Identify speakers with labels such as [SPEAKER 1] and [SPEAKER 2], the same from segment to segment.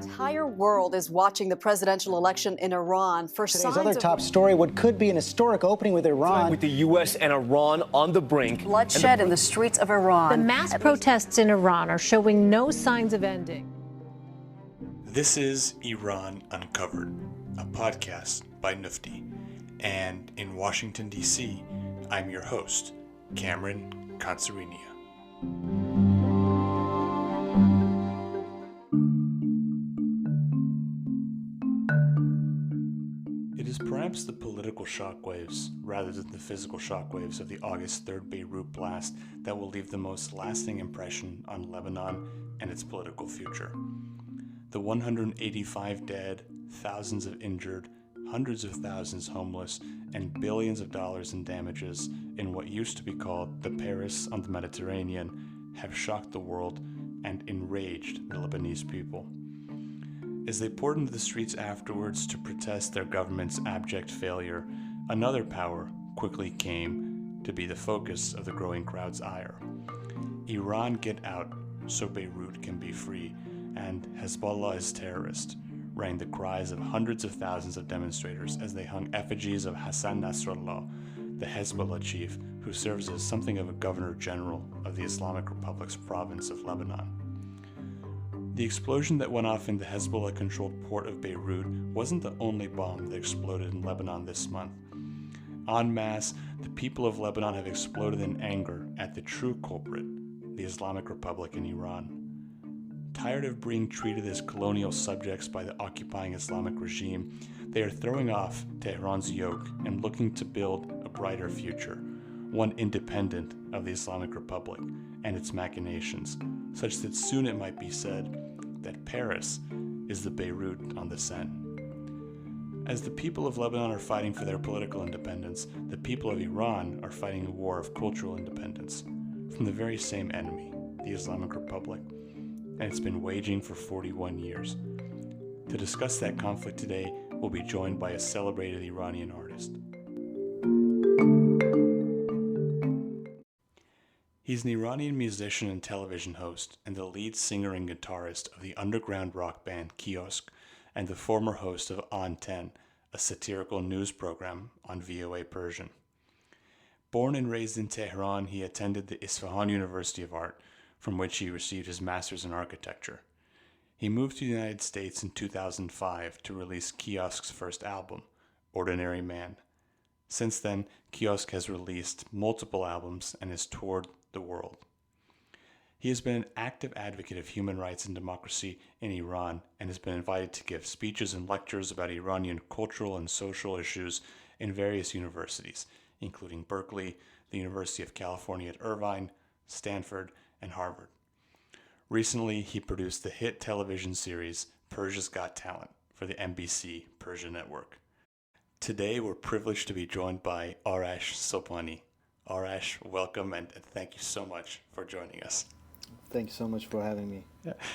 [SPEAKER 1] entire world is watching the presidential election in Iran for
[SPEAKER 2] Today's
[SPEAKER 1] signs
[SPEAKER 2] other
[SPEAKER 1] of
[SPEAKER 2] top story, what could be an historic opening with Iran.
[SPEAKER 3] With the U.S. and Iran on the brink.
[SPEAKER 1] bloodshed in the streets of Iran.
[SPEAKER 4] The mass protests in Iran are showing no signs of ending.
[SPEAKER 5] This is Iran Uncovered, a podcast by Nufti. And in Washington, D.C., I'm your host, Cameron Consarinia. It is perhaps the political shockwaves, rather than the physical shockwaves of the August 3rd Beirut blast that will leave the most lasting impression on Lebanon and its political future. The 185 dead, thousands of injured, hundreds of thousands homeless, and billions of dollars in damages in what used to be called the Paris on the Mediterranean have shocked the world and enraged the Lebanese people. As they poured into the streets afterwards to protest their government's abject failure, another power quickly came to be the focus of the growing crowd's ire. Iran, get out so Beirut can be free, and Hezbollah is terrorist, rang the cries of hundreds of thousands of demonstrators as they hung effigies of Hassan Nasrallah, the Hezbollah chief who serves as something of a governor general of the Islamic Republic's province of Lebanon. The explosion that went off in the Hezbollah-controlled port of Beirut wasn't the only bomb that exploded in Lebanon this month. En masse, the people of Lebanon have exploded in anger at the true culprit, the Islamic Republic in Iran. Tired of being treated as colonial subjects by the occupying Islamic regime, they are throwing off Tehran's yoke and looking to build a brighter future, one independent of the Islamic Republic and its machinations, such that soon it might be said that Paris is the Beirut on the Seine. As the people of Lebanon are fighting for their political independence, the people of Iran are fighting a war of cultural independence from the very same enemy, the Islamic Republic, and it's been waging for 41 years. To discuss that conflict today, we'll be joined by a celebrated Iranian artist. He's an Iranian musician and television host, and the lead singer and guitarist of the underground rock band Kiosk, and the former host of On 10, a satirical news program on VOA Persian. Born and raised in Tehran, he attended the Isfahan University of Art, from which he received his master's in architecture. He moved to the United States in 2005 to release Kiosk's first album, Ordinary Man. Since then, Kiosk has released multiple albums and has toured the world. He has been an active advocate of human rights and democracy in Iran and has been invited to give speeches and lectures about Iranian cultural and social issues in various universities, including Berkeley, the University of California at Irvine, Stanford, and Harvard. Recently, he produced the hit television series Persia's Got Talent for the NBC Persia Network. Today, we're privileged to be joined by Arash Sobhani. Arash, welcome, and thank you so much for joining us.
[SPEAKER 6] Thank you so much for having me.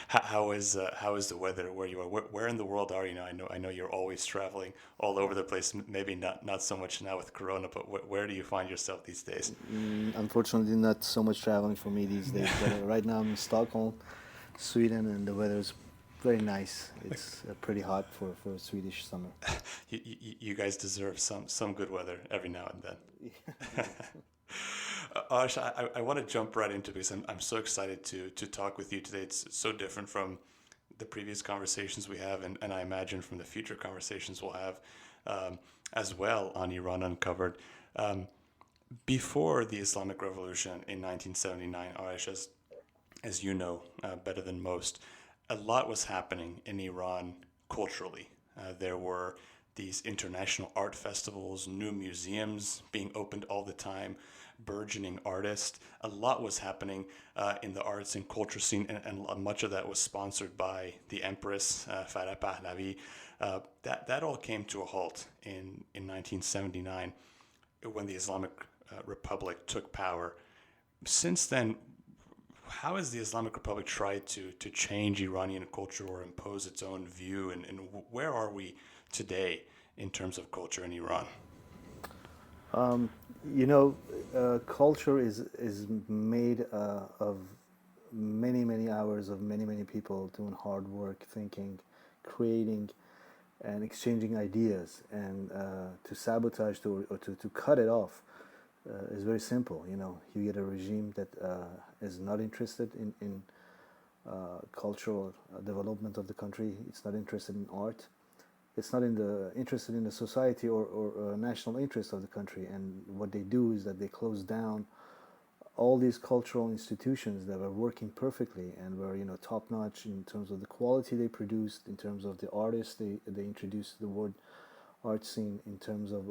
[SPEAKER 5] How is the weather where you are? Where in the world are you now? I know you're always traveling all over the place. Maybe not so much now with Corona, but where do you find yourself these days?
[SPEAKER 6] Unfortunately, not so much traveling for me these days. But right now I'm in Stockholm, Sweden, and the weather is very nice. It's pretty hot for a Swedish summer.
[SPEAKER 5] You guys deserve some good weather every now and then. Arash, I want to jump right into this. I'm so excited to talk with you today. It's so different from the previous conversations we have, and I imagine from the future conversations we'll have as well on Iran Uncovered. Before the Islamic Revolution in 1979, Arash, as you know better than most, a lot was happening in Iran culturally. There were these international art festivals, new museums being opened all the time, burgeoning artists. A lot was happening in the arts and culture scene, and much of that was sponsored by the Empress, Farah Pahlavi. That all came to a halt in 1979 when the Islamic Republic took power. Since then, how has the Islamic Republic tried to change Iranian culture or impose its own view, and where are we today in terms of culture in Iran?
[SPEAKER 6] Culture is made of many hours of many people doing hard work, thinking, creating and exchanging ideas, and to sabotage or to cut it off is very simple. You know, you get a regime that is not interested in cultural development of the country. It's not interested in art. It's not interested in the society or national interest of the country. And what they do is that they close down all these cultural institutions that were working perfectly and were, you know, top notch in terms of the quality they produced, in terms of the artists they introduced to the world art scene, in terms of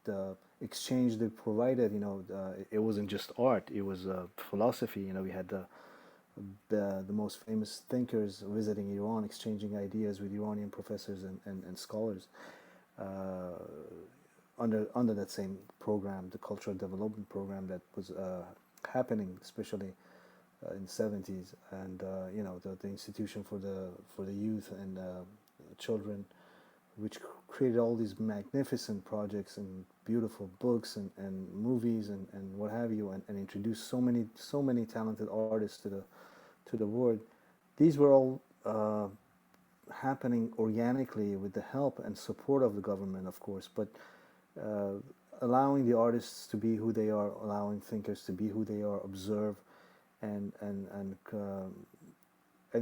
[SPEAKER 6] the exchange they provided. You know, it wasn't just art; it was philosophy. You know, we had the most famous thinkers visiting Iran, exchanging ideas with Iranian professors and scholars under that same program, the cultural development program that was happening, especially in the 70s, and you know, the institution for the youth and children, which created all these magnificent projects and beautiful books and movies and what have you, and introduced so many talented artists to the world. These were all happening organically with the help and support of the government, of course, but allowing the artists to be who they are, allowing thinkers to be who they are, observe and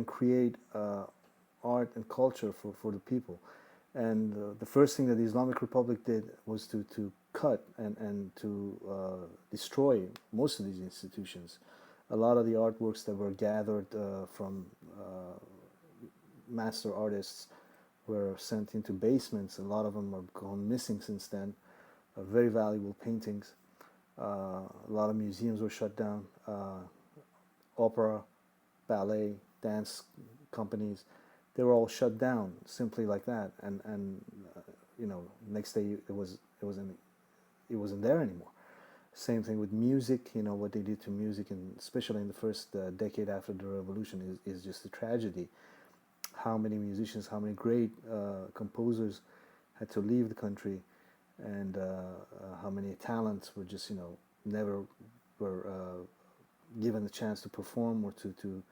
[SPEAKER 6] create art and culture for the people. And the first thing that the Islamic Republic did was to cut and to destroy most of these institutions. A lot of the artworks that were gathered from master artists were sent into basements. A lot of them are gone missing since then. Very valuable paintings. A lot of museums were shut down. Opera, ballet, dance companies, they were all shut down simply like that. And you know, next day it wasn't there anymore. Same thing with music. You know, what they did to music, and especially in the first decade after the revolution, is just a tragedy. How many musicians, how many great composers had to leave the country, and how many talents were just, you know, never were given the chance to perform or to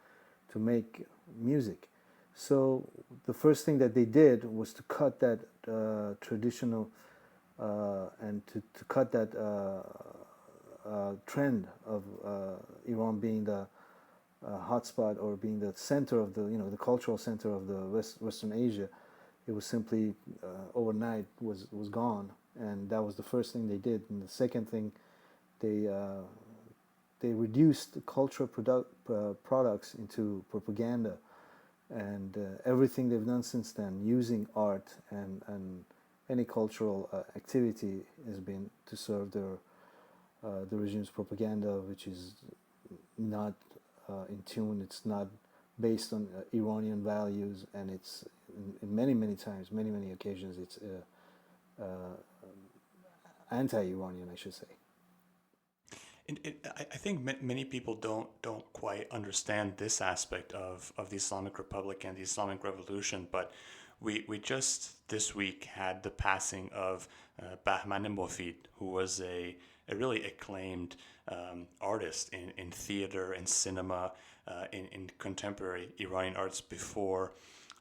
[SPEAKER 6] make music. So the first thing that they did was to cut that traditional and to cut that trend of Iran being the hotspot or being the center of the, you know, the cultural center of the Western Asia. It was simply overnight was gone, and that was the first thing they did. And the second thing, they reduced cultural products into propaganda, and everything they've done since then, using art and any cultural activity, has been to serve the regime's propaganda, which is not in tune. It's not based on Iranian values, and it's in many times, many occasions, it's anti-Iranian, I should say.
[SPEAKER 5] I think many people don't quite understand this aspect of the Islamic Republic and the Islamic Revolution, but we just this week had the passing of Bahman Mofid, who was a really acclaimed artist in theater and cinema, in contemporary Iranian arts before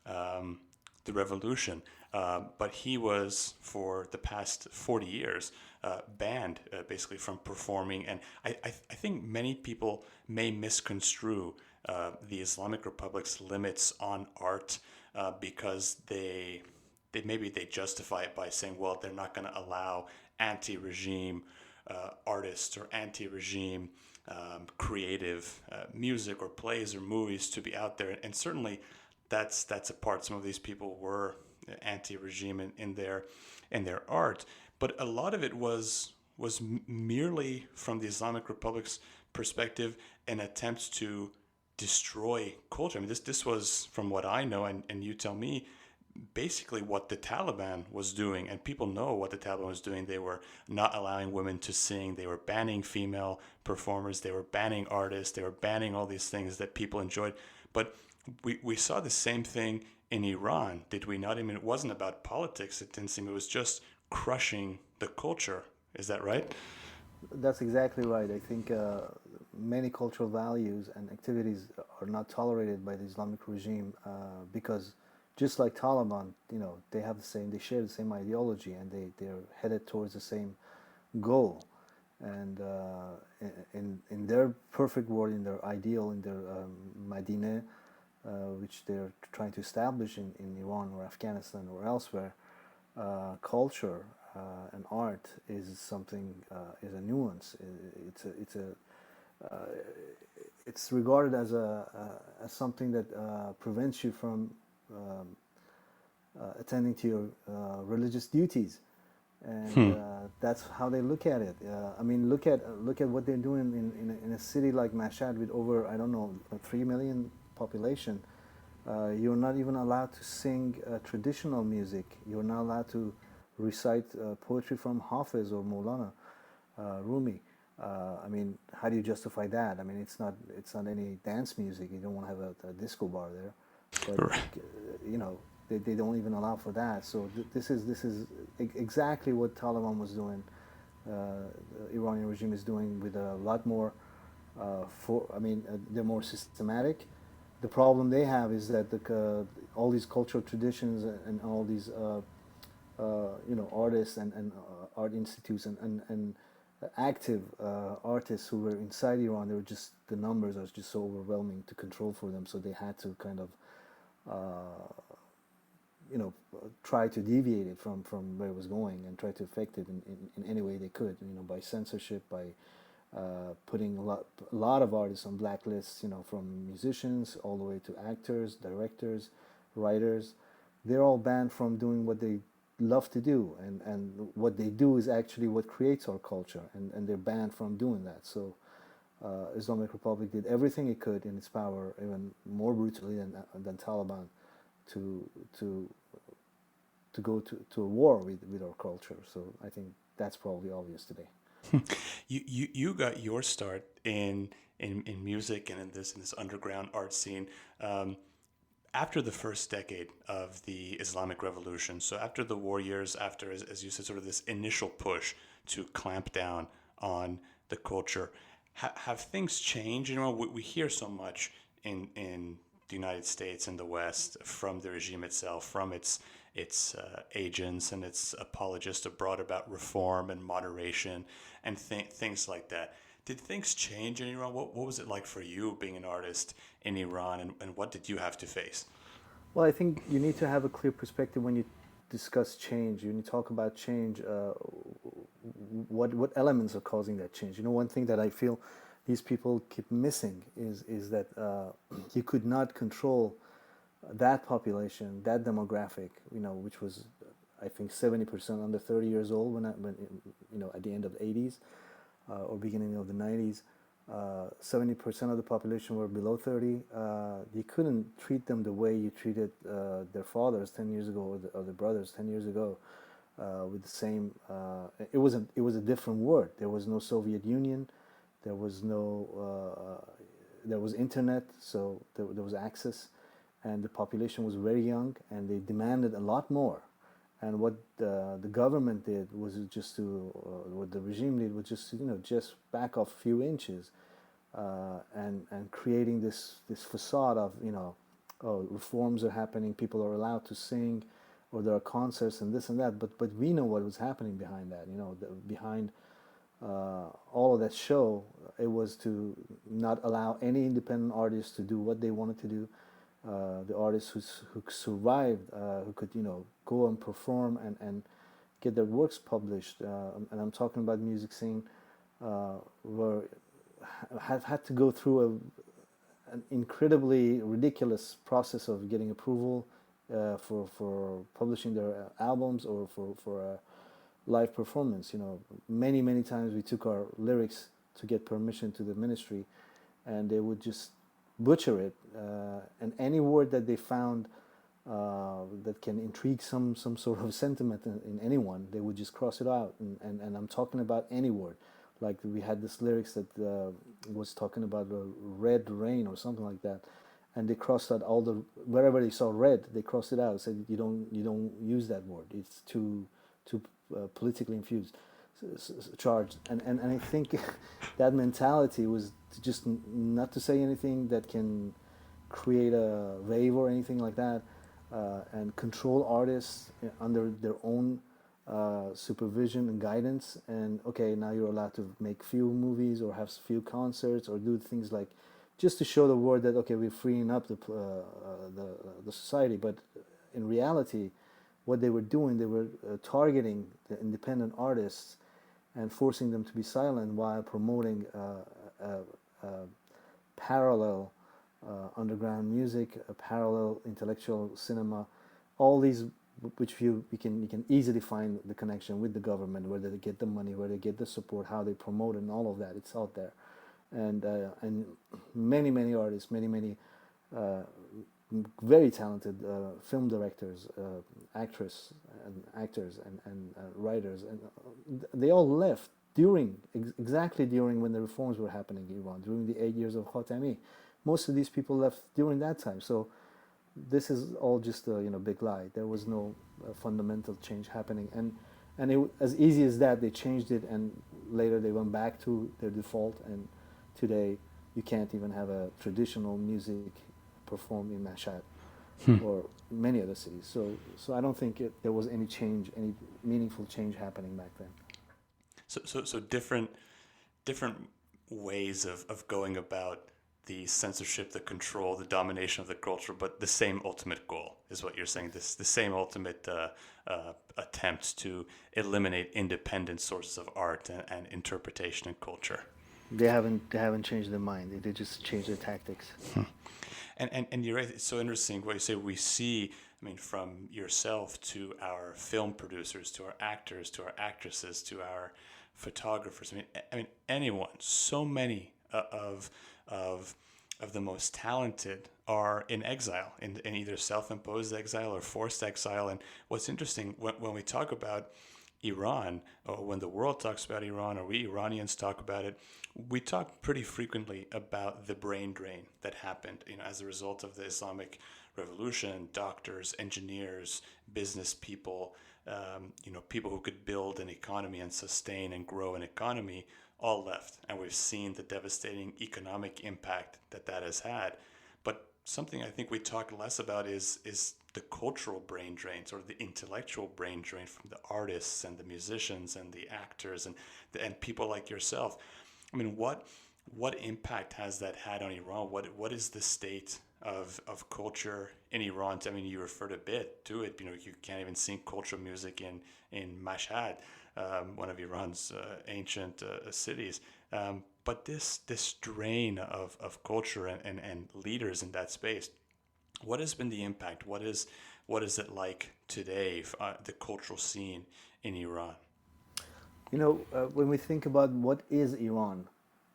[SPEAKER 5] the revolution. But he was, for the past 40 years, banned basically from performing. And I think many people may misconstrue the Islamic Republic's limits on art because they justify it by saying, well, they're not going to allow anti-regime artists or anti-regime creative music or plays or movies to be out there. And certainly that's a part. Some of these people were anti-regime in their art, but a lot of it was merely, from the Islamic Republic's perspective, an attempt to destroy culture. I mean, this was, from what I know, and you tell me, basically what the Taliban was doing, and people know what the Taliban was doing. They were not allowing women to sing. They were banning female performers. They were banning artists. They were banning all these things that people enjoyed. But we saw the same thing in Iran, did we not? I mean, it wasn't about politics. It didn't seem. It was just crushing the culture. Is that right?
[SPEAKER 6] That's exactly right. I think many cultural values and activities are not tolerated by the Islamic regime because just like Taliban, they have they share the same ideology, and they're headed towards the same goal. And in their perfect world, in their ideal, in their Medina, which they're trying to establish in Iran or Afghanistan or elsewhere, culture and art is something, is a nuance. It's regarded as as something that prevents you from attending to your religious duties, and that's how they look at it. I mean, look at what they're doing in a city like Mashhad with over, I don't know, 3 million population. You're not even allowed to sing traditional music. You're not allowed to recite poetry from Hafiz or Maulana Rumi. I mean, how do you justify that? I mean, it's not any dance music. You don't want to have a disco bar there, but they don't even allow for that. So this is exactly what Taliban was doing. The Iranian regime is doing with a lot more. They're more systematic. The problem they have is that all these cultural traditions and all these artists and art institutes and active artists who were inside Iran, the numbers are just so overwhelming to control for them. So they had to kind of try to deviate it from where it was going and try to affect it in any way they could, by censorship, by putting a lot of artists on blacklists, from musicians all the way to actors, directors, writers. They're all banned from doing what they love to do, and what they do is actually what creates our culture, and they're banned from doing that. So Islamic Republic did everything it could in its power, even more brutally than Taliban, to go to a war with our culture. So I think that's probably obvious today.
[SPEAKER 5] You got your start in music and in this underground art scene after the first decade of the Islamic Revolution. So after the war years, after, as you said, sort of this initial push to clamp down on the culture, have things changed? We hear so much in the United States and the West from the regime itself, from its agents and its apologists abroad about reform and moderation and things like that. Did things change in Iran? What was it like for you being an artist in Iran, and what did you have to face?
[SPEAKER 6] Well, I think you need to have a clear perspective when you discuss change. When you talk about change, what elements are causing that change? One thing that I feel these people keep missing is that you could not control that population, that demographic, which was, I think, 70% under 30 years old when at the end of the 80s or beginning of the 90s. 70% of the population were below 30. You couldn't treat them the way you treated their fathers 10 years ago or their brothers 10 years ago with the same. It was a different world. There was no Soviet Union. There was there was internet, so there was access. And the population was very young, and they demanded a lot more. And what the government did was what the regime did was just back off a few inches, and creating this facade of reforms are happening, people are allowed to sing, or there are concerts and this and that. But we know what was happening behind that. Behind all of that show, it was to not allow any independent artists to do what they wanted to do. The artists who survived, who could go and perform and get their works published, and I'm talking about music scene, have had to go through an incredibly ridiculous process of getting approval for publishing their albums or for a live performance. Many times we took our lyrics to get permission to the ministry, and they would just butcher it, and any word that they found that can intrigue some sort of sentiment in anyone, they would just cross it out. And I'm talking about any word. Like we had this lyrics that was talking about red rain or something like that, and they crossed out wherever they saw red, they crossed it out. Said you don't use that word. It's too politically infused, charged. And I think that mentality was just not to say anything that can create a wave or anything like that. and control artists under their own supervision and guidance. And okay, now you're allowed to make few movies or have few concerts or do things like just to show the world that okay, we're freeing up the society. But in reality, what they were doing, they were targeting the independent artists and forcing them to be silent while promoting parallel underground music, parallel intellectual cinema, all these which you can easily find the connection with the government, where they get the money, where they get the support, how they promote it, and all of that. It's out there, and many artists, many very talented film directors, actors and writers, and they all left during exactly during when the reforms were happening in Iran, during the 8 years of Khatami. Most of these people left during that time. So this is all just a big lie. There was no fundamental change happening, and it, as easy as that, they changed it, and later they went back to their default. And today you can't even have a traditional music performed in Mashhad or many other cities. So I don't think there was any change, any meaningful change happening back then.
[SPEAKER 5] So different ways of going about the censorship, the control, the domination of the culture, but the same ultimate goal is what you're saying. The same ultimate attempt to eliminate independent sources of art and interpretation and culture.
[SPEAKER 6] They haven't changed their mind. They just changed their tactics.
[SPEAKER 5] And you're right. It's so interesting what you say. We see, I mean, from yourself to our film producers, to our actors, to our actresses, to our photographers. I mean, anyone. So many of the most talented are in exile, in either self-imposed exile or forced exile. And what's interesting when we talk about Iran, or when the world talks about Iran, or we Iranians talk about it, we talk pretty frequently about the brain drain that happened, as a result of the Islamic Revolution. Doctors, engineers, business people, people who could build an economy and sustain and grow an economy, all left. And we've seen the devastating economic impact that has had. But something I think we talk less about is the cultural brain drains, or the intellectual brain drain, from the artists and the musicians and the actors and people like yourself. I mean, what impact has that had on Iran? What is the state of culture in Iran? I mean, you referred a bit to it. You can't even sing cultural music in Mashhad, one of Iran's ancient cities. But this drain of culture and leaders in that space, what has been the impact? What is it like today, the cultural scene in Iran?
[SPEAKER 6] When we think about what is Iran,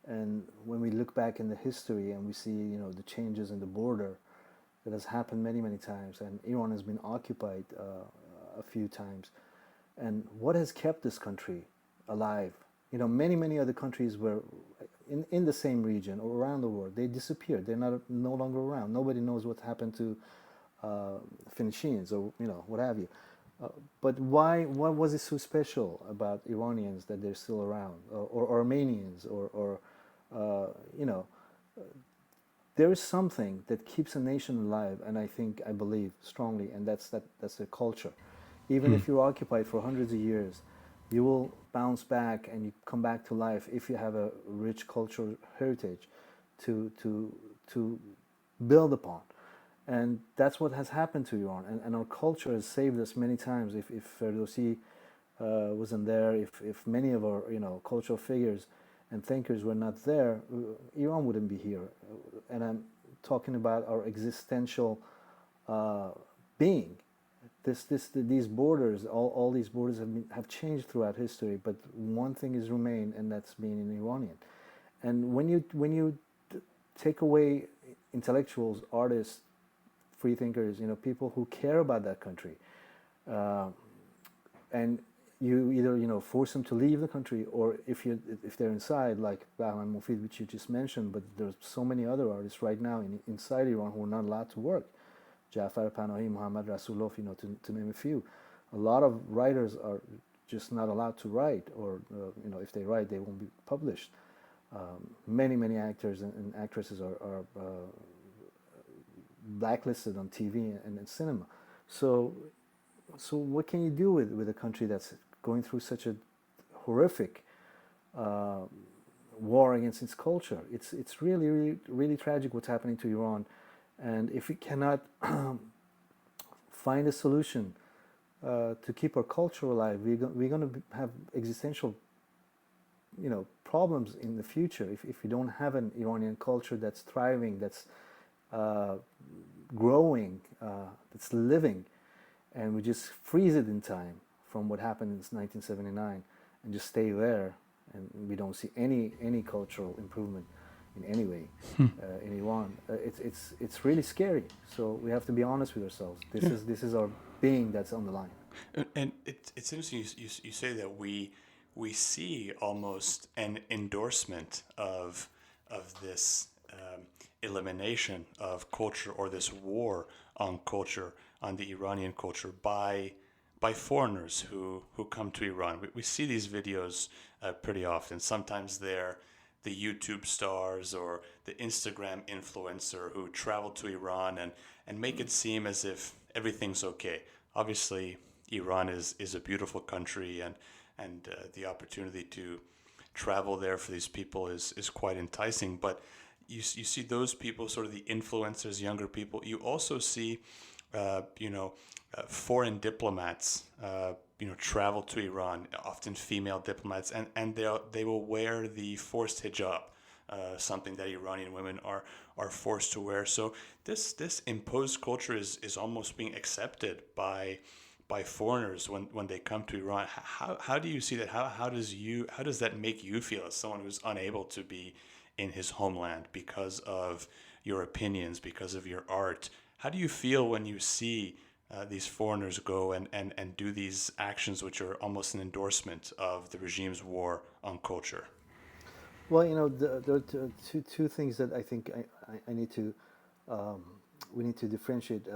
[SPEAKER 6] and when we look back in the history and we see, the changes in the border that has happened many times, and Iran has been occupied a few times, and what has kept this country alive? Many other countries were in the same region or around the world. They disappeared. They're no longer around. Nobody knows what happened to Phoenicians or what have you. But why? What was it so special about Iranians that they're still around, or Armenians, or there is something that keeps a nation alive, and I believe strongly, and that's their culture. Even if you're occupied for hundreds of years, you will bounce back and you come back to life if you have a rich cultural heritage to build upon. And that's what has happened to Iran. And our culture has saved us many times. If Ferdowsi wasn't there, if many of our cultural figures and thinkers were not there, Iran wouldn't be here. And I'm talking about our existential being. These borders, all these borders have changed throughout history, but one thing has remained, and that's being an Iranian. And when you take away intellectuals, artists, free thinkers, people who care about that country, and you either force them to leave the country, or if they're inside, like Bahman Mufid, which you just mentioned, but there's so many other artists right now inside Iran who are not allowed to work. Jafar Panahi, Muhammad Rasulov, to name a few. A lot of writers are just not allowed to write, or if they write, they won't be published. Many actors and actresses are blacklisted on TV and in cinema. So, so what can you do with a country that's going through such a horrific war against its culture? It's really, really, really tragic what's happening to Iran, and if we cannot find a solution to keep our culture alive, we're going to have existential, problems in the future if we don't have an Iranian culture that's thriving, that's growing, that's living, and we just freeze it in time from what happened in 1979 and just stay there, and we don't see any cultural improvement in any way in Iran. It's really scary. So we have to be honest with ourselves. This is our being that's on the line.
[SPEAKER 5] And it's interesting you say that we see almost an endorsement of this elimination of culture, or this war on culture, on the Iranian culture, by foreigners who come to Iran. We see these videos pretty often. Sometimes they're the YouTube stars or the Instagram influencer who travel to Iran and make it seem as if everything's okay. Obviously, Iran is a beautiful country, and the opportunity to travel there for these people is quite enticing. But you see those people, sort of the influencers, younger people. You also see, foreign diplomats, travel to Iran, often female diplomats, and they will wear the forced hijab, something that Iranian women are forced to wear. So this imposed culture is almost being accepted by foreigners when they come to Iran. How do you see that? How does that make you feel as someone who's unable to be in his homeland because of your opinions, because of your art? How do you feel when you see these foreigners go and do these actions which are almost an endorsement of the regime's war on culture?
[SPEAKER 6] Well, there are two things that I think I need to we need to differentiate,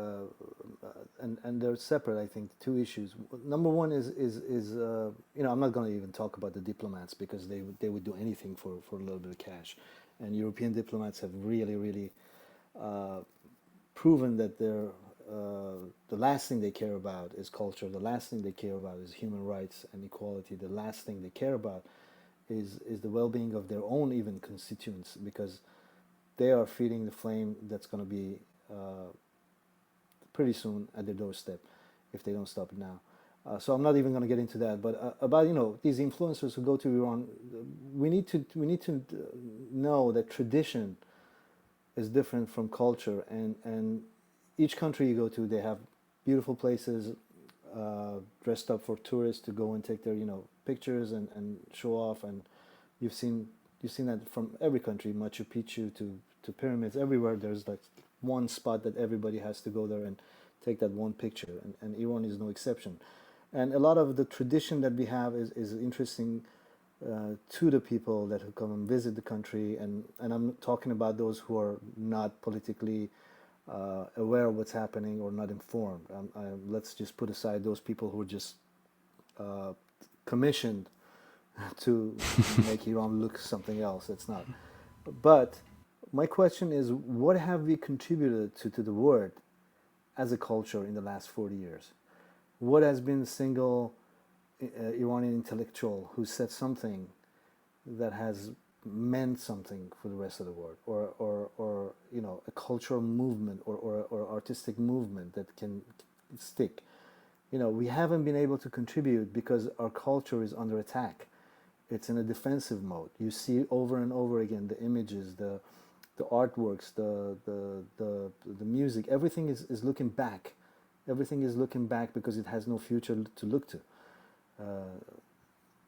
[SPEAKER 6] and they're separate. I think two issues. Number one is I'm not going to even talk about the diplomats, because they would do anything for a little bit of cash, and European diplomats have really proven that they're the last thing they care about is culture. The last thing they care about is human rights and equality. The last thing they care about is the well-being of their own even constituents, because they are feeding the flame that's going to be pretty soon at their doorstep if they don't stop it now. So I'm not even going to get into that. But about these influencers who go to Iran, we need to know that tradition is different from culture, and each country you go to, they have beautiful places dressed up for tourists to go and take their pictures and show off. And you've seen that from every country, Machu Picchu to pyramids. Everywhere there's like one spot that everybody has to go there and take that one picture, and Iran is no exception. And a lot of the tradition that we have is interesting to the people that who come and visit the country, and I'm talking about those who are not politically aware of what's happening or not informed. Let's just put aside those people who are just commissioned to make Iran look something else. It's not. But my question is, what have we contributed to the world as a culture in the last 40 years? What has been the single Iranian intellectual who said something that has meant something for the rest of the world, or a cultural movement or artistic movement that can stick? We haven't been able to contribute because our culture is under attack. It's in a defensive mode. You see over and over again the images, the artworks, the music. Everything is looking back. Everything is looking back because it has no future to look to.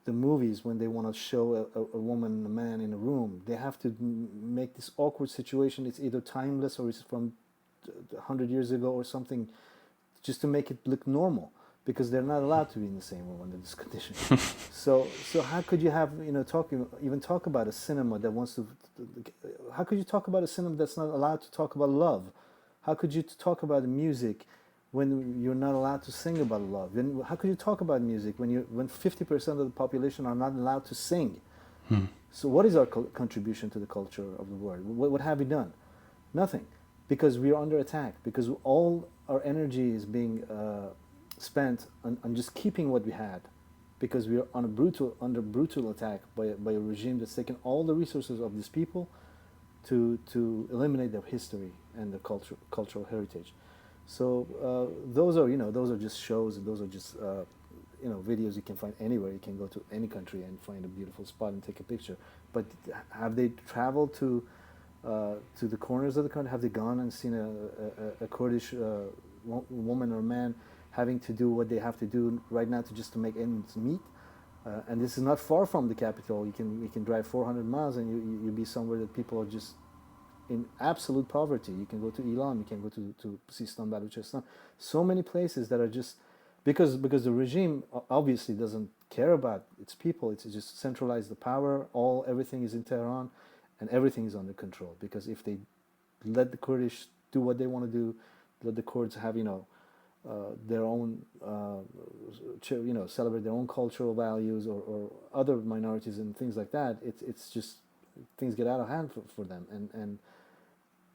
[SPEAKER 6] The movies, when they want to show a woman and a man in a room, they have to make this awkward situation. It's either timeless or it's from 100 years ago or something, just to make it look normal, because they're not allowed to be in the same room under this condition. So how could you have talk about a cinema that wants to? How could you talk about a cinema that's not allowed to talk about love? How could you talk about music when you're not allowed to sing about love? Then how could you talk about music when 50% of the population are not allowed to sing? So what is our contribution to the culture of the world? What have we done? Nothing, because we are under attack, because all our energy is being spent on just keeping what we had, because we are under brutal attack by a regime that's taken all the resources of these people to eliminate their history and their cultural heritage. So those are just shows, and those are just videos you can find anywhere. You can go to any country and find a beautiful spot and take a picture. But have they traveled to the corners of the country? Have they gone and seen a Kurdish woman or man having to do what they have to do right now to make ends meet? And this is not far from the capital. You can drive 400 miles and you'll be somewhere that people are just in absolute poverty. You can go to Elam, you can go to Sistan, Baluchistan. So many places that are just, because the regime obviously doesn't care about its people. It's just centralized the power. Everything is in Tehran, and everything is under control. Because if they let the Kurdish do what they want to do, let the Kurds have their own celebrate their own cultural values, or other minorities and things like that, it's just things get out of hand for them, and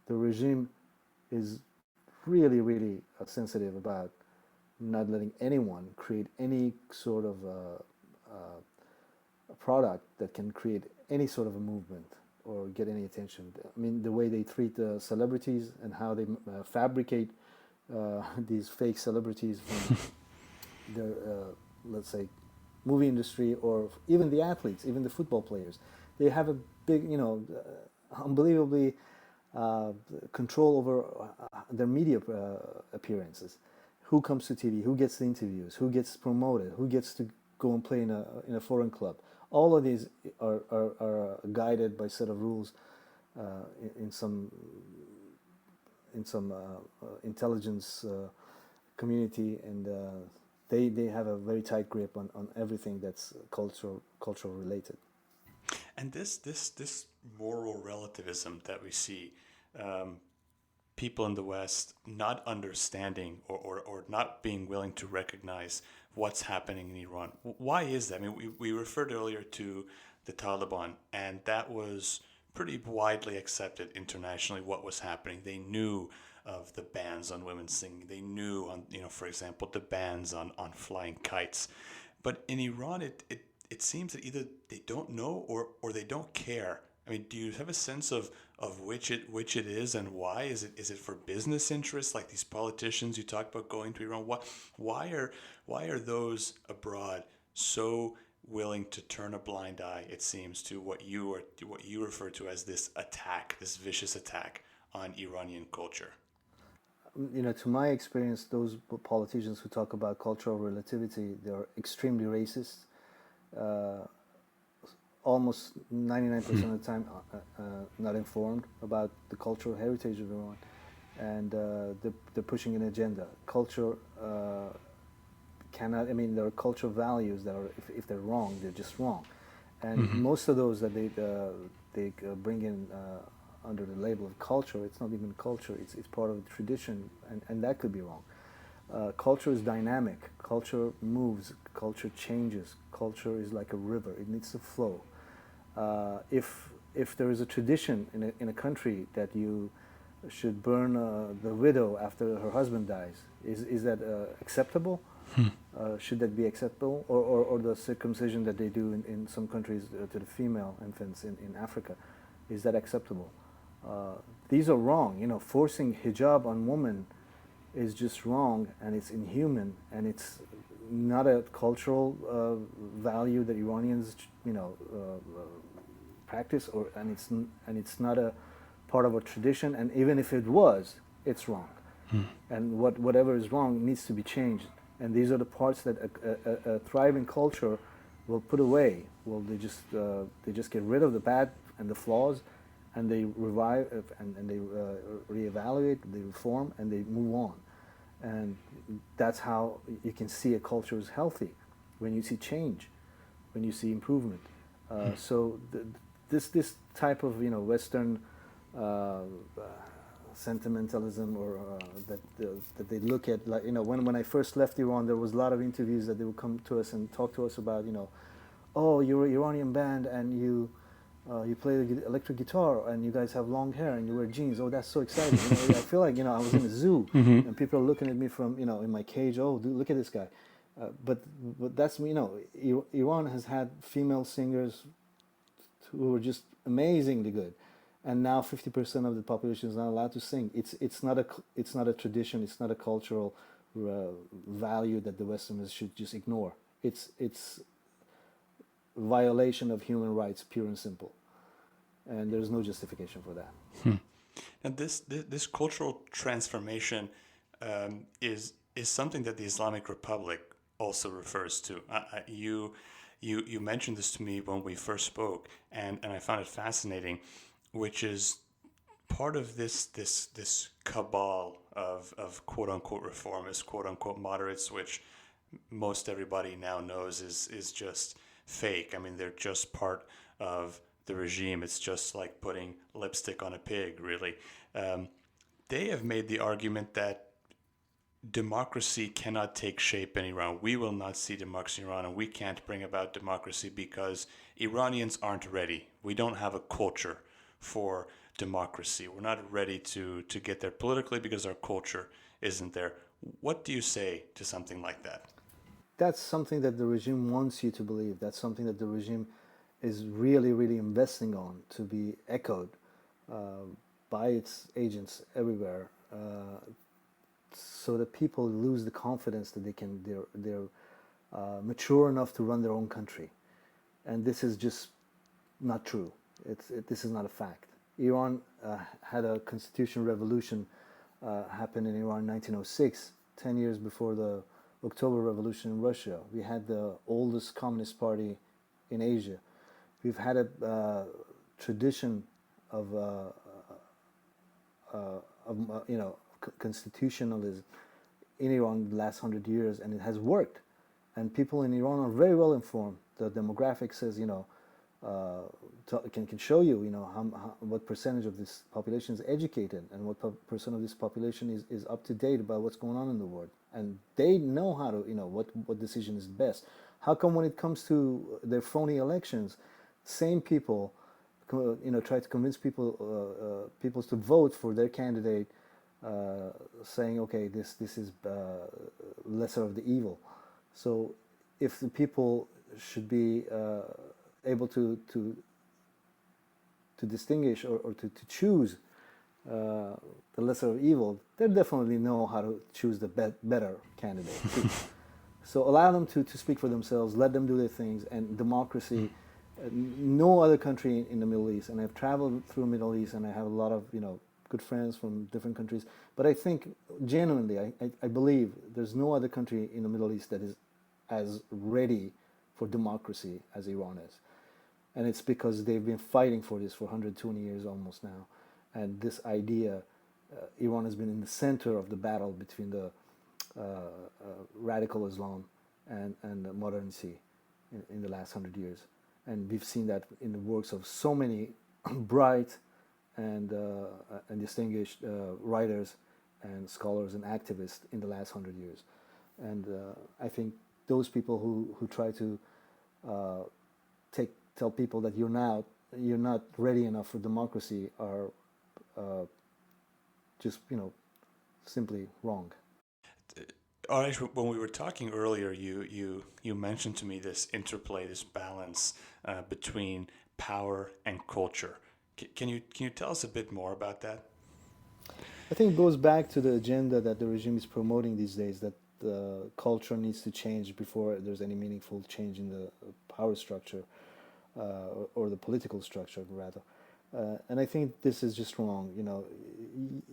[SPEAKER 6] the regime is really, really sensitive about not letting anyone create any sort of a product that can create any sort of a movement or get any attention. I mean, the way they treat the celebrities and how they fabricate these fake celebrities from their, let's say, movie industry, or even the athletes, even the football players. They have a big, unbelievably control over their media appearances. Who comes to TV? Who gets the interviews? Who gets promoted? Who gets to go and play in a foreign club? All of these are guided by a set of rules in some intelligence community, and they have a very tight grip on everything that's cultural related.
[SPEAKER 5] And this moral relativism that we see, people in the West not understanding or not being willing to recognize what's happening in Iran. Why is that? I mean, we referred earlier to the Taliban, and that was pretty widely accepted internationally what was happening. They knew of the bans on women singing. They knew on, for example, the bans on flying kites. But in Iran, it seems that either they don't know or they don't care. I mean, do you have a sense of which it is and why? Is it for business interests, like these politicians you talked about going to Iran? Why are those abroad so willing to turn a blind eye, it seems, to what you refer to as this attack, this vicious attack on Iranian culture?
[SPEAKER 6] To my experience, those politicians who talk about cultural relativity, they're extremely racist. Almost 99% of the time not informed about the cultural heritage of Iran, and they're pushing an agenda. Culture cannot, there are cultural values that are, if they're wrong, they're just wrong. And most of those that they bring in under the label of culture, it's not even culture, it's part of the tradition, and that could be wrong. Culture is dynamic, culture moves, culture changes, culture is like a river, it needs to flow. If there is a tradition in a country that you should burn the widow after her husband dies, is that acceptable? Should that be acceptable? Or the circumcision that they do in some countries to the female infants in Africa, is that acceptable? These are wrong. Forcing hijab on women is just wrong, and it's inhuman, and it's not a cultural value that Iranians, practice, and it's not a part of a tradition. And even if it was, it's wrong. And whatever is wrong needs to be changed. And these are the parts that a thriving culture will put away. Well, they just get rid of the bad and the flaws, and they revive and they reevaluate, they reform, and they move on. And that's how you can see a culture is healthy, when you see change, when you see improvement. So this type of Western sentimentalism, or that they look at, like, when I first left Iran, there was a lot of interviews that they would come to us and talk to us about, oh, you're an Iranian band and you you play the electric guitar and you guys have long hair and you wear jeans. Oh, that's so exciting. I feel like, I was in a zoo and people are looking at me from, in my cage. Oh, dude, look at this guy. But that's, Iran has had female singers who are just amazingly good. And now 50% of the population is not allowed to sing. It's not a tradition. It's not a cultural value that the Westerners should just ignore. It's violation of human rights, pure and simple, and there's no justification for that.
[SPEAKER 5] And this cultural transformation is something that the Islamic Republic also refers to. You mentioned this to me when we first spoke, and I found it fascinating, which is part of this cabal of quote unquote reformists, quote unquote moderates, which most everybody now knows is just fake. I mean, they're just part of the regime. It's just like putting lipstick on a pig, really. They have made the argument that democracy cannot take shape in Iran. We will not see democracy in Iran, and we can't bring about democracy because Iranians aren't ready. We don't have a culture for democracy. We're not ready to get there politically because our culture isn't there. What do you say to something like that?
[SPEAKER 6] That's something that the regime wants you to believe. That's something that the regime is really, really investing on to be echoed by its agents everywhere, so that people lose the confidence that they're mature enough to run their own country. And this is just not true. This is not a fact. Iran had a constitutional revolution happen in Iran in 1906, 10 years before the October Revolution in Russia. We had the oldest communist party in Asia. We've had a tradition of constitutionalism in Iran the last 100 years, and it has worked. And people in Iran are very well informed. The demographic says, can show you, what percentage of this population is educated and what percent of this population is up to date about what's going on in the world. And they know how to, what decision is best. How come when it comes to their phony elections, same people, try to convince people to vote for their candidate, saying, okay, this is lesser of the evil. So if the people should be able to distinguish or to choose the lesser of evil, they definitely know how to choose the better candidate too. So allow them to speak for themselves, let them do their things, and democracy, no other country in the Middle East, and I've traveled through the Middle East and I have a lot of good friends from different countries, but I think genuinely, I believe there's no other country in the Middle East that is as ready for democracy as Iran is. And it's because they've been fighting for this for 120 years almost now. And this idea, Iran has been in the center of the battle between the radical Islam and the modernity in the last 100 years. And we've seen that in the works of so many bright and distinguished writers and scholars and activists in the last 100 years. And I think those people who try to tell people that you're not ready enough for democracy are just simply wrong.
[SPEAKER 5] Arash, when we were talking earlier, you mentioned to me this interplay, this balance between power and culture. Can you tell us a bit more about that?
[SPEAKER 6] I think it goes back to the agenda that the regime is promoting these days, that the culture needs to change before there's any meaningful change in the power structure or the political structure, rather. And I think this is just wrong.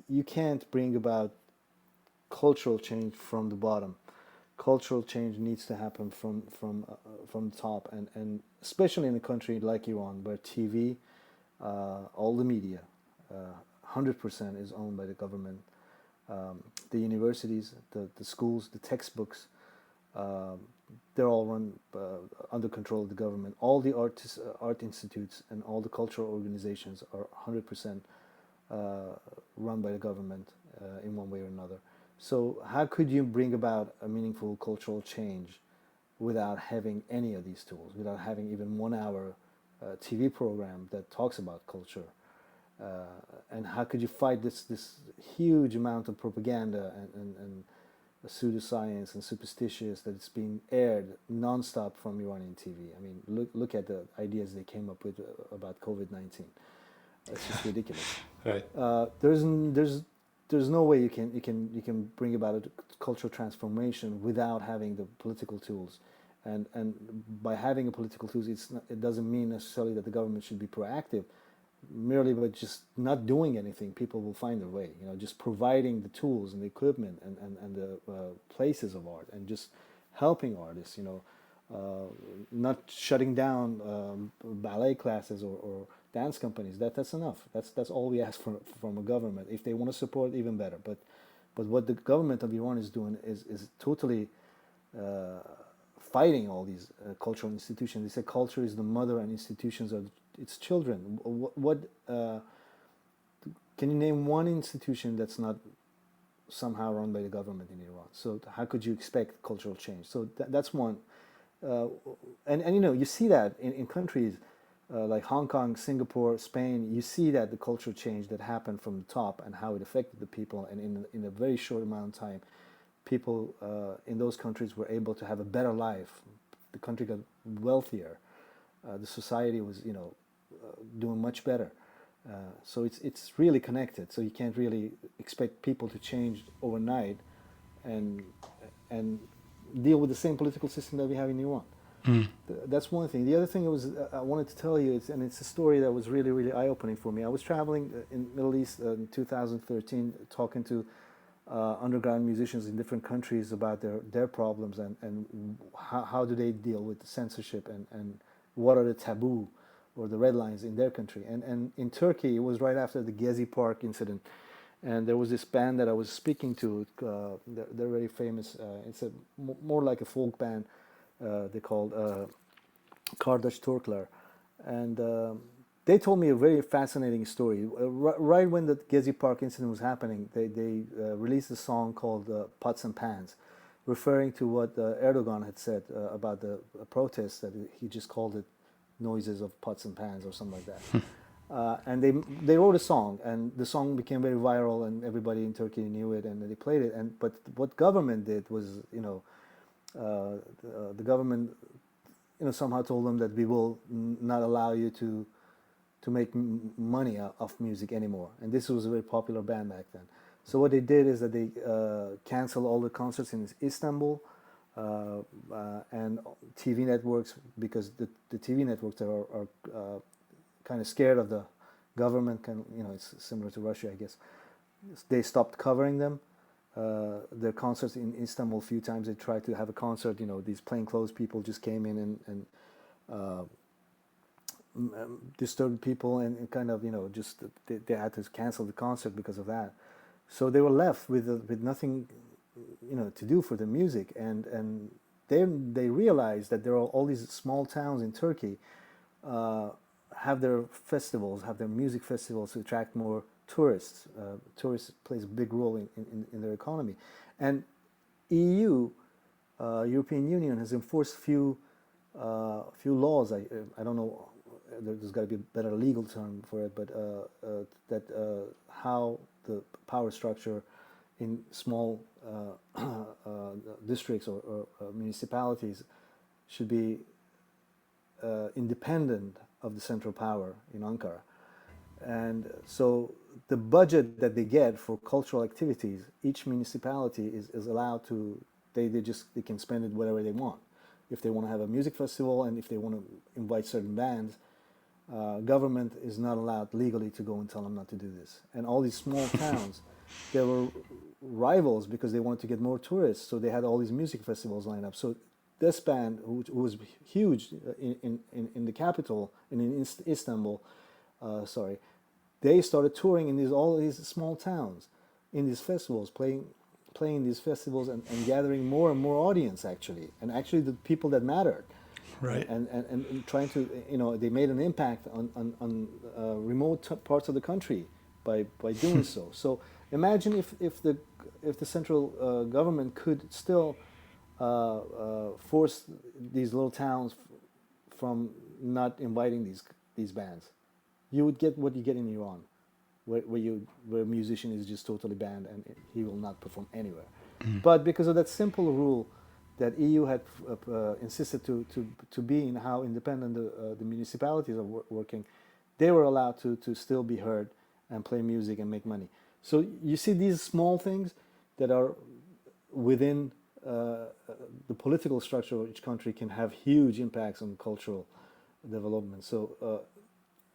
[SPEAKER 6] You can't bring about cultural change from the bottom. Cultural change needs to happen from the top, and especially in a country like Iran, where TV, all the media, 100% is owned by the government. The universities, the schools, the textbooks, they're all run under control of the government. All the art institutes and all the cultural organizations are 100% run by the government in one way or another. So how could you bring about a meaningful cultural change without having any of these tools, without having even 1 hour TV program that talks about culture? And how could you fight this huge amount of propaganda and pseudoscience and superstitious that it's being aired nonstop from Iranian TV? I mean, look at the ideas they came up with about COVID-19. It's just ridiculous.
[SPEAKER 5] Right.
[SPEAKER 6] There's no way you can bring about a cultural transformation without having the political tools, and by having a political tools, it doesn't mean necessarily that the government should be proactive. Merely by just not doing anything, people will find their way. Just providing the tools and the equipment and the places of art, and just helping artists. Not shutting down ballet classes or dance companies. That's enough. That's all we ask from a government. If they want to support, even better. But what the government of Iran is doing is totally fighting all these cultural institutions. They say culture is the mother and institutions are its children. What can you name one institution that's not somehow run by the government in Iran? So how could you expect cultural change? So that's one. And you see that in countries like Hong Kong, Singapore, Spain. You see that the cultural change that happened from the top and how it affected the people, and in a very short amount of time, people in those countries were able to have a better life. The country got wealthier. The society was doing much better. So it's really connected. So you can't really expect people to change overnight and deal with the same political system that we have in Iran. That's one thing. The other thing I wanted to tell you, and it's a story that was really, really eye-opening for me. I was traveling in Middle East in 2013, talking to underground musicians in different countries about their problems and how do they deal with the censorship and what are the taboo or the red lines in their country. And in Turkey, it was right after the Gezi Park incident. And there was this band that I was speaking to. They're very famous. It's more like a folk band. They called Kardeş Turkler. And they told me a very fascinating story. Right when the Gezi Park incident was happening, they released a song called Pots and Pans, referring to what Erdogan had said about the protests, that he just called it noises of pots and pans or something like that. And they wrote a song, and the song became very viral, and everybody in Turkey knew it, and they played it. But what government did was, the government, somehow told them that we will not allow you to make money off music anymore. And this was a very popular band back then. So what they did is that they canceled all the concerts in Istanbul, and TV networks, because the TV networks are kind of scared of the government. It's similar to Russia, I guess. They stopped covering them. Their concerts in Istanbul, a few times they tried to have a concert. These plainclothes people just came in and disturbed people, and kind of just they had to cancel the concert because of that. So they were left with nothing to do for the music, and then they realized that there are all these small towns in Turkey have their festivals, have their music festivals to attract more tourists. Tourists plays a big role in their economy, and European Union has enforced few laws. I don't know. There's got to be a better legal term for it, but that how the power structure in small districts or municipalities should be independent of the central power in Ankara. And so the budget that they get for cultural activities, each municipality is allowed to, they can spend it whatever they want. If they want to have a music festival, and if they want to invite certain bands, government is not allowed legally to go and tell them not to do this. And all these small towns, they were rivals because they wanted to get more tourists, so they had all these music festivals lined up. So this band, who was huge in the capital, in Istanbul, they started touring in all these small towns, in these festivals, playing these festivals and gathering more and more audience, actually the people that mattered.
[SPEAKER 5] Right.
[SPEAKER 6] And trying to, they made an impact on remote parts of the country by doing so. So imagine if the central government could still force these little towns from not inviting these bands. You would get what you get in Iran, where a musician is just totally banned and he will not perform anywhere. But because of that simple rule that EU had insisted to be in how independent the municipalities are working, they were allowed to still be heard and play music and make money. So you see these small things that are within the political structure of each country can have huge impacts on cultural development. So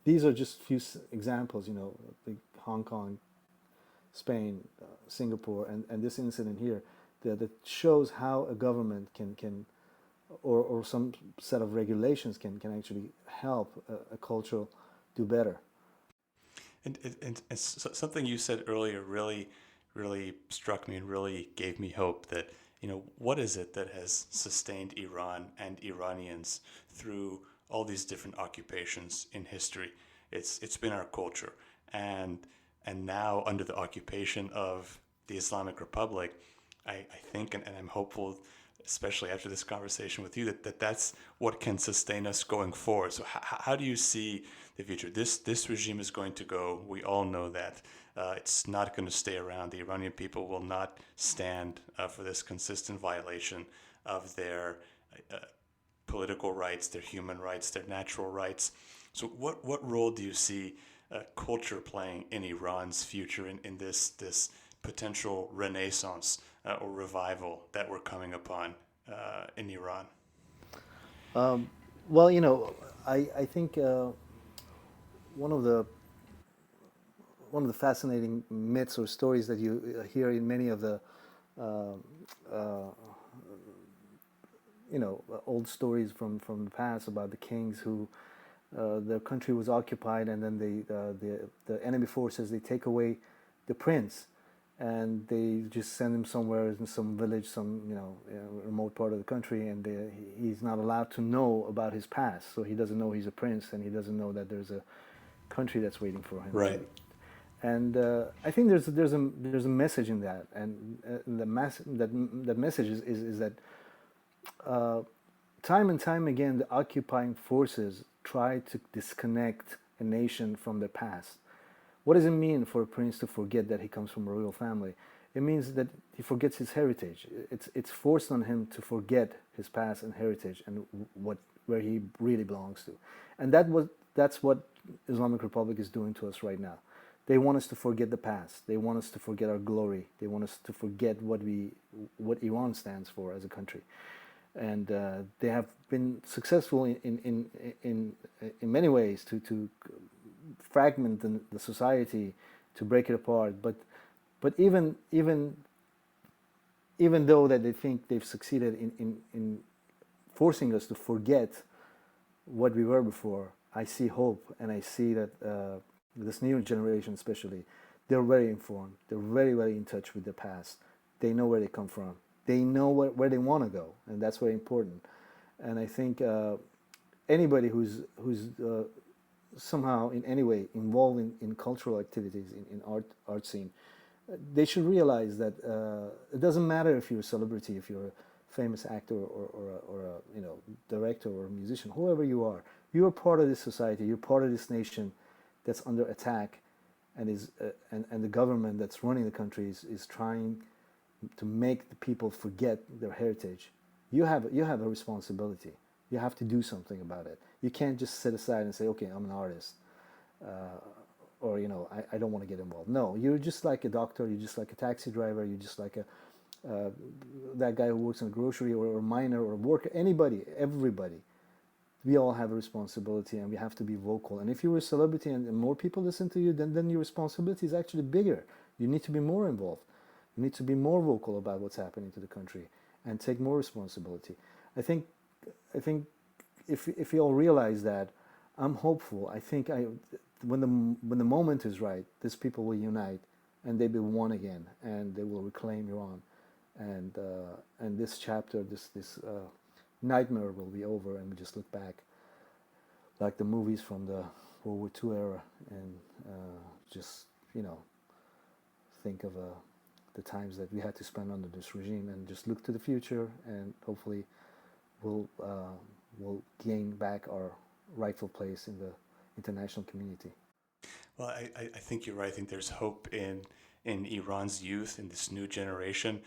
[SPEAKER 6] these are just few examples, like Hong Kong, Spain, Singapore, and this incident here that shows how a government can or some set of regulations can actually help a culture do better.
[SPEAKER 5] And something you said earlier really struck me and really gave me hope that, what is it that has sustained Iran and Iranians through all these different occupations in history? It's been our culture. And now under the occupation of the Islamic Republic, I think, and I'm hopeful, especially after this conversation with you, that's what can sustain us going forward. So how do you see the future? This regime is going to go. We all know that. It's not going to stay around. The Iranian people will not stand for this consistent violation of their political rights, their human rights, their natural rights. So what role do you see culture playing in Iran's future in this potential renaissance or revival that we're coming upon in Iran?
[SPEAKER 6] Well, I think one of the fascinating myths or stories that you hear in many of the old stories from the past about the kings who their country was occupied, and then the enemy forces, they take away the prince and they just send him somewhere in some village, some remote part of the country, and he's not allowed to know about his past. So he doesn't know he's a prince, and he doesn't know that there's a country that's waiting for him.
[SPEAKER 5] Right.
[SPEAKER 6] And I think there's a message in that, and that message is that time and time again the occupying forces try to disconnect a nation from their past. What does it mean for a prince to forget that he comes from a royal family? It means that he forgets his heritage. It's forced on him to forget his past and heritage and where he really belongs to. And that's what Islamic Republic is doing to us right now. They want us to forget the past. They want us to forget our glory. They want us to forget what Iran stands for as a country. And they have been successful in many ways to fragment the society, to break it apart. But even though that they think they've succeeded in forcing us to forget what we were before, I see hope, and I see that this new generation especially, they're very informed. They're very, very in touch with the past. They know where they come from. They know where they want to go, and that's very important. And I think anybody who's somehow in any way involved in cultural activities in art scene, they should realize that it doesn't matter if you're a celebrity, if you're a famous actor or a director or a musician, whoever you are part of this society. You're part of this nation that's under attack, and the government that's running the country is trying to make the people forget their heritage. You have a responsibility. You have to do something about it. You can't just sit aside and say, okay, I'm an artist, or I don't want to get involved. No, you're just like a doctor. You're just like a taxi driver. You're just like that guy who works in a grocery, or a miner, or a worker. Anybody, everybody. We all have a responsibility, and we have to be vocal. And if you're a celebrity and more people listen to you, then your responsibility is actually bigger. You need to be more involved. You need to be more vocal about what's happening to the country and take more responsibility. I think if we all realize that, I'm hopeful. I think when the moment is right, these people will unite and they will be one again, and they will reclaim Iran, and this chapter, this nightmare will be over, and we just look back like the movies from the World War II era, and just think of the times that we had to spend under this regime, and just look to the future, and hopefully we'll gain back our rightful place in the international community.
[SPEAKER 5] Well, I think you're right. I think there's hope in Iran's youth, in this new generation.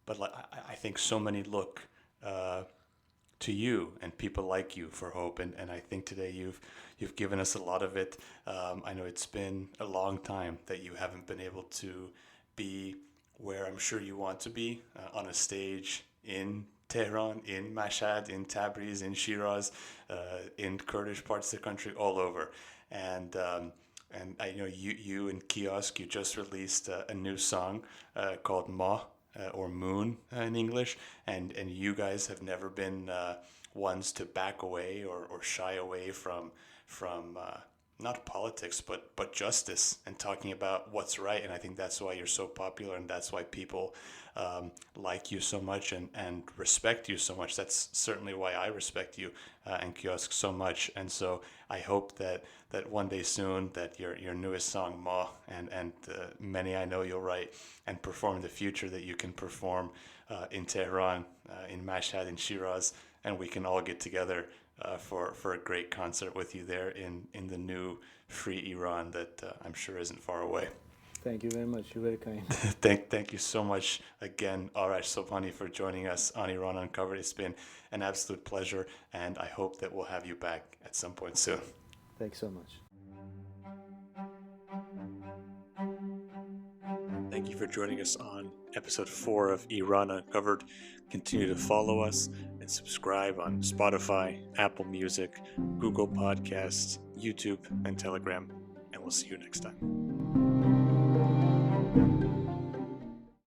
[SPEAKER 5] But I think so many look to you and people like you for hope. And I think today you've given us a lot of it. I know it's been a long time that you haven't been able to be where I'm sure you want to be, on a stage in Tehran, in Mashhad, in Tabriz, in Shiraz, in Kurdish parts of the country, all over. And I know you and Kiosk, you just released a new song called Ma, or Moon in English, and you guys have never been ones to back away or shy away from not politics but justice and talking about what's right. And I think that's why you're so popular, and that's why people like you so much and respect you so much. That's certainly why I respect you and Kiosk so much. And so I hope that one day soon that your newest song Ma and many I know you'll write and perform in the future, that you can perform in Tehran, in Mashhad, in Shiraz, and we can all get together for a great concert with you there in the new free Iran that I'm sure isn't far away.
[SPEAKER 6] Thank you very much. You're very kind.
[SPEAKER 5] Thank you so much again, Arash Sobhani, for joining us on Iran Uncovered. It's been an absolute pleasure, and I hope that we'll have you back at some point soon.
[SPEAKER 6] Thanks so much.
[SPEAKER 5] Thank you for joining us on episode 4 of Iran Uncovered. Continue to follow us and subscribe on Spotify, Apple Music, Google Podcasts, YouTube, and Telegram. And we'll see you next time.